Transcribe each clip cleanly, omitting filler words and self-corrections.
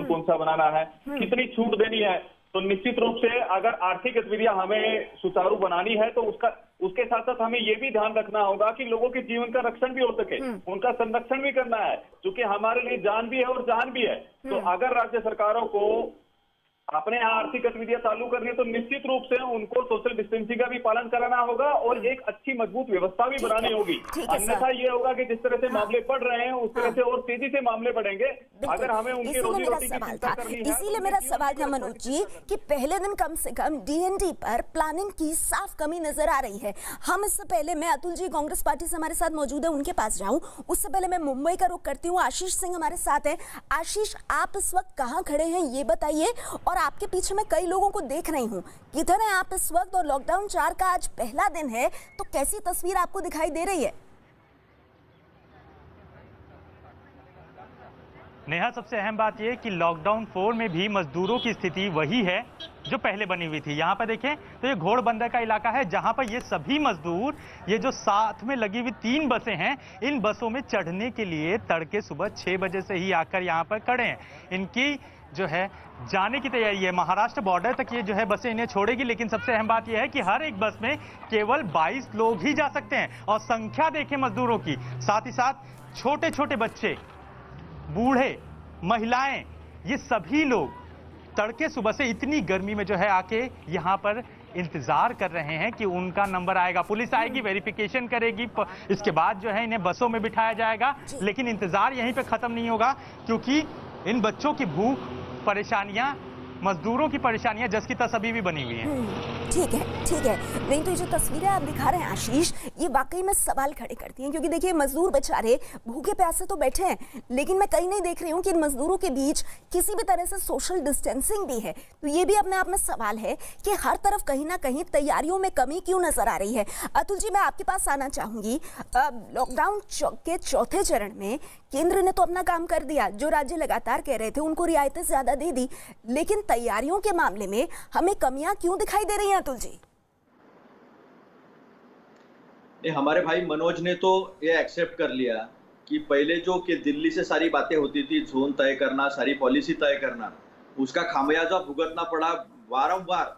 कौन सा बनाना है, कितनी छूट देनी है। तो निश्चित रूप से अगर आर्थिक गतिविधियां हमें सुचारू बनानी है तो उसके साथ साथ हमें ये भी ध्यान रखना होगा कि लोगों के जीवन का रक्षण भी हो सके, उनका संरक्षण भी करना है, क्योंकि हमारे लिए जान भी है और जान भी है। तो अगर राज्य सरकारों को अपने यहाँ आर्थिक गतिविधियां चालू करनी है तो निश्चित रूप से उनको सोशल डिस्टेंसिंग का भी पालन कराना होगा और एक अच्छी मजबूत व्यवस्था भी बनानी होगी। अन्यथा ये होगा कि जिस तरह से मामले बढ़ रहे हैं उस तरह से और तेजी से मामले बढ़ेंगे। अगर हमें उनकी रोजी रोटी की चिंता करनी है, इसीलिए मेरा सवाल था मनोज जी कि पहले दिन कम से कम डीएनडी पर प्लानिंग की साफ कमी नजर आ रही है। हम इससे पहले, मैं अतुल जी कांग्रेस पार्टी से हमारे साथ मौजूद है, उनके पास जाऊं उससे पहले मैं मुंबई का रुख करती हूँ। आशीष सिंह हमारे साथ है। आशीष, आप इस वक्त कहाँ खड़े हैं ये बताइए, और आपके पीछे मैं कई लोगों को देख रही हूँ, किधर हैं आप इस वक्त? और लॉकडाउन 4 का आज पहला दिन है तो कैसी तस्वीर आपको दिखाई दे रही है? नेहा, सबसे अहम बात यह कि लॉकडाउन 4 में भी मजदूरों की स्थिति वही है जो पहले बनी हुई थी। यहाँ पर देखें तो ये घोड़बंदर का इलाका है जहाँ पर ये सभी मजदूर, ये जो साथ में लगी हुई 3 बसें हैं, इन बसों में चढ़ने के लिए तड़के सुबह 6 बजे से ही आकर यहाँ पर खड़े हैं। इनकी जो है जाने की तैयारी है, महाराष्ट्र बॉर्डर तक ये जो है बसें इन्हें छोड़ेगी। लेकिन सबसे अहम बात यह है कि हर एक बस में केवल 22 लोग ही जा सकते हैं। और संख्या देखें मजदूरों की, साथ ही साथ छोटे छोटे बच्चे, बूढ़े, महिलाएं, ये सभी लोग तड़के सुबह से इतनी गर्मी में जो है आके यहाँ पर इंतजार कर रहे हैं कि उनका नंबर आएगा, पुलिस आएगी, वेरिफिकेशन करेगी, इसके बाद जो है इन्हें बसों में बिठाया जाएगा। लेकिन इंतजार यहीं पे खत्म नहीं होगा, क्योंकि इन बच्चों की भूख, परेशानियां, मजदूरों की परेशानियां जस की तस अभी भी बनी हुई हैं। ठीक है, ठीक है। नहीं तो ये जो तस्वीरें आप दिखा रहे हैं आशीष, ये वाकई में सवाल खड़े करती हैं, क्योंकि देखिए मजदूर बेचारे भूखे प्यासे तो बैठे हैं, लेकिन मैं कहीं नहीं देख रही हूँ कि इन मजदूरों के बीच किसी भी तरह से सोशल डिस्टेंसिंग भी है। तो ये भी अपने आप में सवाल है कि हर तरफ कहीं ना कहीं तैयारियों में कमी क्यों नजर आ रही है। अतुल जी, मैं आपके पास आना चाहूंगी। लॉकडाउन के चौथे चरण में केंद्र ने तो अपना काम कर दिया, जो राज्य लगातार कह रहे थे उनको रियायतें ज्यादा दे दी, लेकिन तैयारियों के मामले में हमें कमियां क्यों दिखाई दे रही हैं अतुल जी? हमारे भाई मनोज ने तो ये एक्सेप्ट कर लिया कि पहले जो कि दिल्ली से सारी बातें होती थी, जोन तय करना, सारी पॉलिसी तय करना, उसका खामियाजा भुगतना पड़ा वारंवार।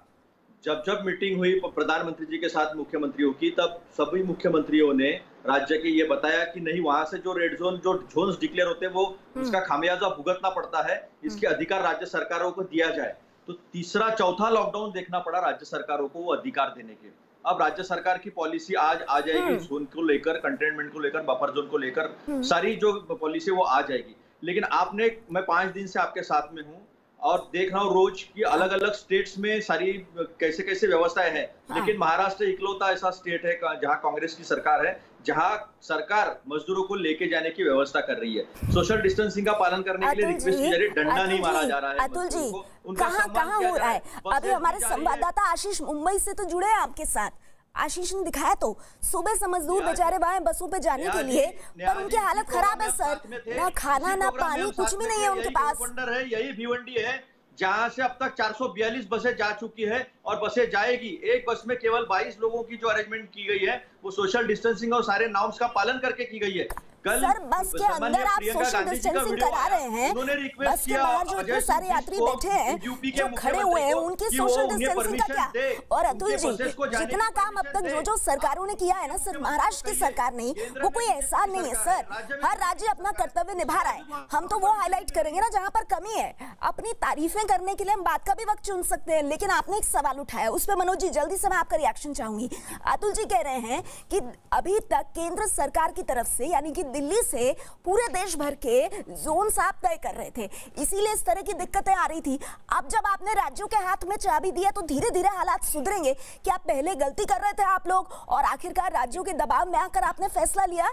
जब जब मीटिंग हुई प्रधानमंत्री जी के साथ मुख्यमंत्रियों की, तब सभी मुख्यमंत्रियों ने राज्य के ये बताया कि नहीं, वहां से जो रेड जोन, जो जोन्स डिक्लेयर होते हैं, वो उसका खामियाजा भुगतना पड़ता है, इसके अधिकार राज्य सरकारों को दिया जाए। तो तीसरा चौथा लॉकडाउन देखना पड़ा राज्य सरकारों को वो अधिकार देने के। अब राज्य सरकार की पॉलिसी आज आ जाएगी, जोन को लेकर, कंटेनमेंट को लेकर, बफर जोन को लेकर, सारी जो पॉलिसी वो आ जाएगी। लेकिन आपने, मैं 5 दिन से आपके साथ में हूँ और देख रहा हूँ रोज की अलग अलग स्टेट्स में सारी कैसे कैसे व्यवस्थाएं हैं। लेकिन महाराष्ट्र इकलौता ऐसा स्टेट है जहां कांग्रेस की सरकार है, जहां सरकार मजदूरों को लेके जाने की व्यवस्था कर रही है। सोशल डिस्टेंसिंग का पालन करने के लिए रिक्वेस्ट की जा रही है, डंडा नहीं मारा जा रहा है। अतुल जी, कहाँ हो रहा है? अभी हमारे संवाददाता आशीष मुंबई से तो जुड़े हैं आपके साथ। आशीष ने दिखाया तो सुबह से मजदूर बेचारे वहां बसों पे जाने के लिए, पर उनकी हालत खराब है सर, ना खाना ना पानी, कुछ भी नहीं है उनके पास। यही भिवंडी है जहां से अब तक 442 बसें जा चुकी है और बसें जाएगी। एक बस में केवल 22 लोगों की जो अरेंजमेंट की गई है वो सोशल डिस्टेंसिंग और सारे नॉर्म्स का पालन करके की गई है। सर, बस के अंदर आप सोशल डिस्टेंसिंग करा रहे हैं, बस के बाहर जो इतने सारे यात्री बैठे हैं, जो खड़े हुए हैं, उनकी सोशल डिस्टेंसिंग का क्या? और अतुल जी, जितना काम अब तक जो सरकारों ने किया है ना, सिर्फ महाराष्ट्र की सरकार नहीं, वो कोई एहसान नहीं है सर। हर राज्य अपना कर्तव्य निभा रहा है। हम तो वो हाईलाइट करेंगे ना जहाँ पर कमी है। अपनी तारीफें करने के लिए हम बात का भी वक्त चुन सकते हैं, लेकिन आपने एक सवाल उठाया, उस पर मनोज जी जल्दी से मैं आपका रिएक्शन चाहूंगी। अतुल जी कह रहे हैं कि अभी तक केंद्र सरकार की तरफ से, यानी कि दिल्ली से पूरे देश भर के जोन आप तय कर रहे थे, इसीलिए इस तरह की दिक्कतें आ रही थी। अब जब आपने राज्यों के हाथ में चाबी दिया तो धीरे धीरे हालात सुधरेंगे। क्या पहले गलती कर रहे थे आप लोग और आखिरकार राज्यों के दबाव में आकर आपने फैसला लिया?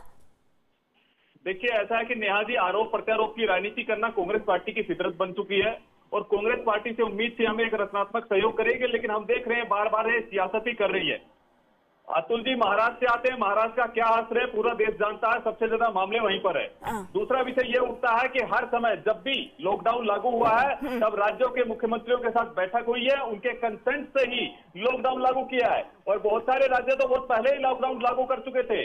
देखिए, ऐसा है कि नेहा जी, आरोप प्रत्यारोप की राजनीति करना कांग्रेस पार्टी की फितरत बन चुकी है और कांग्रेस पार्टी से उम्मीद थी हमें एक रचनात्मक सहयोग करेगी, लेकिन हम देख रहे हैं बार बार ये सियासत ही कर रही है। अतुल जी महाराष्ट्र से आते हैं, महाराष्ट्र का क्या असर है पूरा देश जानता है, सबसे ज्यादा मामले वहीं पर है। दूसरा विषय ये उठता है कि हर समय जब भी लॉकडाउन लागू हुआ है तब राज्यों के मुख्यमंत्रियों के साथ बैठक हुई है, उनके कंसेंट से ही लॉकडाउन लागू किया है। और बहुत सारे राज्य तो बहुत पहले ही लॉकडाउन लागू कर चुके थे।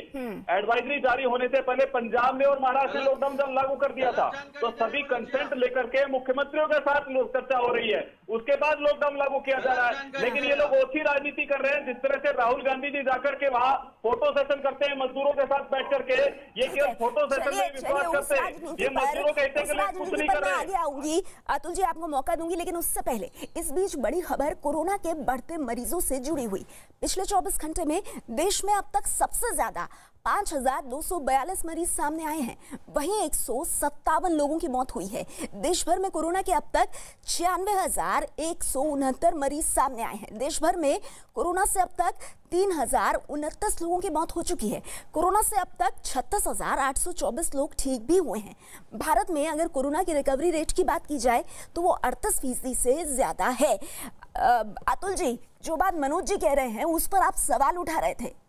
एडवाइजरी जारी होने से पहले पंजाब ने और महाराष्ट्र ने लॉकडाउन लागू कर दिया था। तो सभी कंसेंट लेकर के मुख्यमंत्रियों के साथ चर्चा हो रही है, उसके बाद लॉकडाउन लागू किया जा रहा है। लेकिन ये लोग ओछी राजनीति कर रहे हैं, जिस तरह से राहुल गांधी जी जाकर के वहां फोटो सेशन करते हैं मजदूरों के साथ बैठ करके, ये केवल फोटो सेशन में विश्वास करते हैं, ये मजदूरों के हित के लिए कुछ नहीं कर रहे हैं। आगे आऊंगी अतुल जी, आपको मौका दूंगी, लेकिन उससे पहले इस बीच बड़ी खबर कोरोना के बढ़ते मरीजों से जुड़ी हुई। पिछले 24 घंटे में देश में अब तक सबसे ज्यादा 5,242 मरीज सामने आए हैं, वहीं 157 लोगों की मौत हुई है। देश भर में कोरोना के अब तक 96,169 मरीज सामने आए हैं। देश भर में कोरोना से अब तक 3,029 लोगों की मौत हो चुकी है। कोरोना से अब तक 36,824 लोग ठीक भी हुए हैं। भारत में अगर कोरोना की रिकवरी रेट की बात की जाए तो वो 38% से ज्यादा है। अतुल जी, जो बात मनोज जी कह रहे हैं उस पर आप सवाल उठा रहे थे।